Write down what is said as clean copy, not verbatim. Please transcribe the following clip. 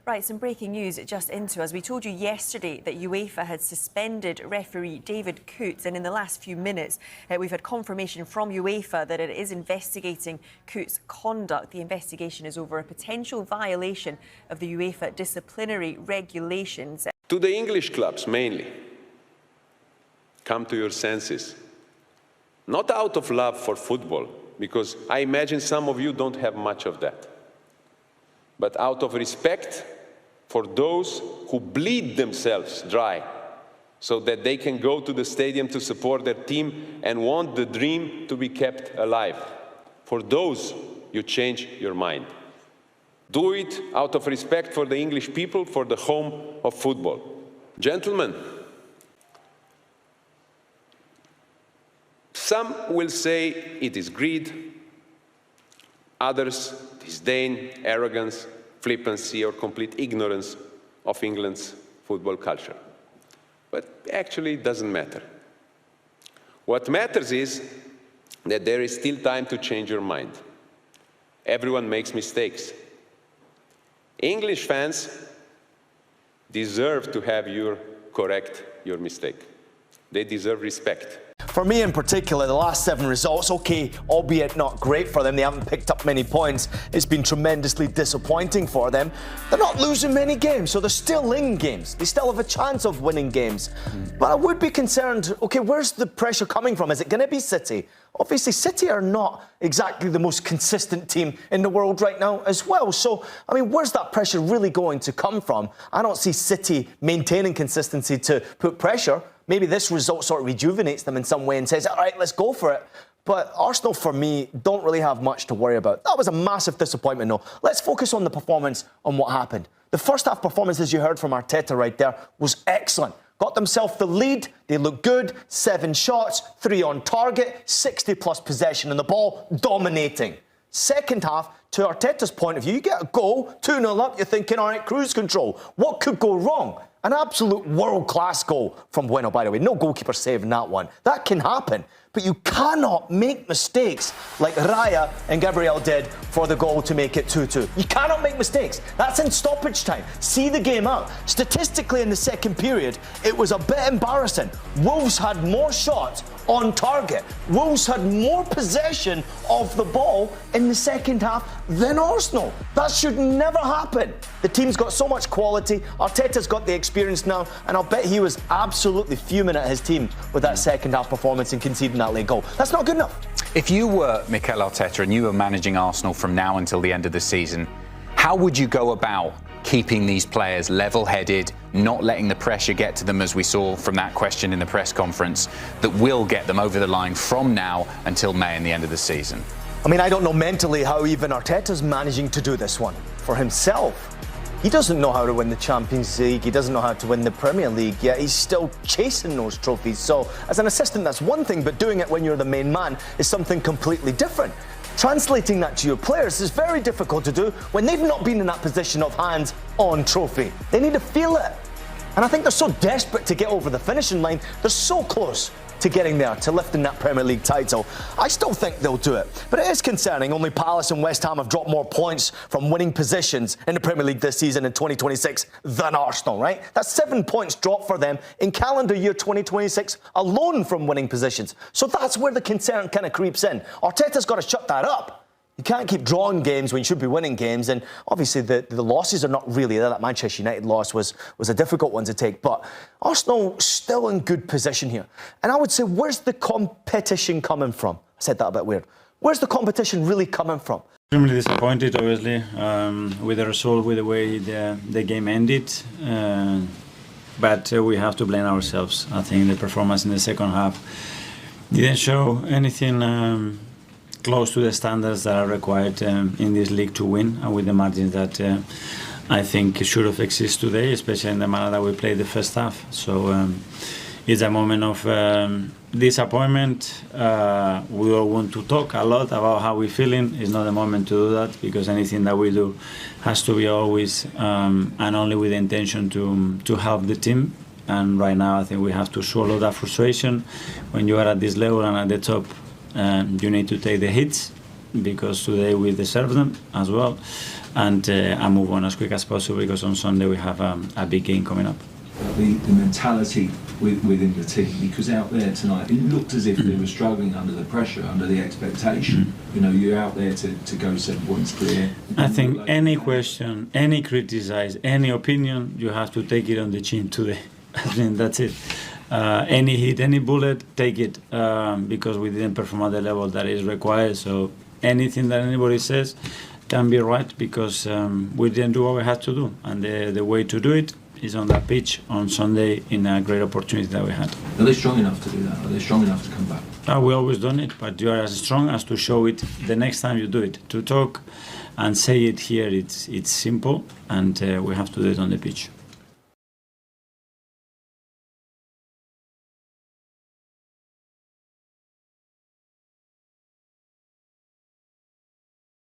Right, some breaking news just into us. We told you yesterday that UEFA had suspended referee David Coots, and in the last few minutes we've had confirmation from UEFA that it is investigating Coots' conduct. The investigation is over a potential violation of the UEFA disciplinary regulations. To the English clubs mainly, come to your senses. Not out of love for football, because I imagine some of you don't have much of that, but out of respect for those who bleed themselves dry so that they can go to the stadium to support their team and want the dream to be kept alive. For those, you change your mind. Do it out of respect for the English people, for the home of football. Gentlemen, some will say it is greed, others disdain, arrogance, flippancy or complete ignorance of England's football culture. But actually it doesn't matter. What matters is that there is still time to change your mind. Everyone makes mistakes. English fans deserve to have you correct your mistake. They deserve respect. For me in particular, the last 7 results, okay, albeit not great for them, they haven't picked up many points, it's been tremendously disappointing for them. They're not losing many games, so they're still in games. They still have a chance of winning games. But I would be concerned, okay, where's the pressure coming from? Is it going to be City? Obviously, City are not exactly the most consistent team in the world right now as well. So, I mean, where's that pressure really going to come from? I don't see City maintaining consistency to put pressure. Maybe this result sort of rejuvenates them in some way and says, all right, let's go for it. But Arsenal, for me, don't really have much to worry about. That was a massive disappointment, though. Let's focus on the performance, on what happened. The first half performance, as you heard from Arteta right there, was excellent. Got themselves the lead, they looked good, 7 shots, 3 on target, 60-plus possession in the ball, dominating. Second half, to Arteta's point of view, you get a goal, 2-0 up, you're thinking, all right, cruise control. What could go wrong? An absolute world-class goal from Bueno, by the way. No goalkeeper saving that one. That can happen. But you cannot make mistakes like Raya and Gabriel did for the goal to make it 2-2. You cannot make mistakes. That's in stoppage time. See the game out. Statistically, in the second period, it was a bit embarrassing. Wolves had more shots on target. Wolves had more possession of the ball in the second half than Arsenal. That should never happen. The team's got so much quality. Arteta's got the experience now, and I'll bet he was absolutely fuming at his team with that second half performance and conceding that late goal. That's not good enough. If you were Mikel Arteta and you were managing Arsenal from now until the end of the season, how would you go about keeping these players level-headed, not letting the pressure get to them, as we saw from that question in the press conference, that will get them over the line from now until May and the end of the season? I mean, I don't know mentally how even Arteta's managing to do this one for himself. He doesn't know how to win the Champions League. He doesn't know how to win the Premier League, yet he's still chasing those trophies. So as an assistant, that's one thing, but doing it when you're the main man is something completely different. Translating that to your players is very difficult to do when they've not been in that position of hands-on trophy. They need to feel it. And I think they're so desperate to get over the finishing line. They're so close to getting there, to lifting that Premier League title. I still think they'll do it. But it is concerning. Only Palace and West Ham have dropped more points from winning positions in the Premier League this season in 2026 than Arsenal, right? That's 7 points dropped for them in calendar year 2026 alone from winning positions. So that's where the concern kind of creeps in. Arteta's got to shut that up. You can't keep drawing games when you should be winning games, and obviously the losses are not really there. That Manchester United loss was a difficult one to take, but Arsenal still in good position here. And I would say, where's the competition coming from? I said that a bit weird. Where's the competition really coming from? Extremely disappointed, obviously, with the result, with the way the game ended. But we have to blame ourselves. I think the performance in the second half didn't show anything close to the standards that are required in this league to win, and with the margins that I think should have existed today, especially in the manner that we played the first half. So it's a moment of disappointment. We all want to talk a lot about how we're feeling. It's not the moment to do that, because anything that we do has to be always and only with the intention to help the team. And right now I think we have to swallow that frustration. When you are at this level and at the top, you need to take the hits, because today we deserve them as well, and move on as quick as possible, because on Sunday we have a big game coming up. The mentality within the team, because out there tonight it looked as if they were struggling under the pressure, under the expectation. You know, you're out there to go 7 points clear. I think any question, any criticize, any opinion, you have to take it on the chin today. I mean, that's it. Any hit, any bullet, take it, because we didn't perform at the level that is required. So anything that anybody says can be right, because we didn't do what we had to do, and the way to do it is on that pitch on Sunday in a great opportunity that we had. Are they strong enough to do that? Are they strong enough to come back? We always done it, but you are as strong as to show it the next time you do it. To talk and say it here, it's simple, and we have to do it on the pitch.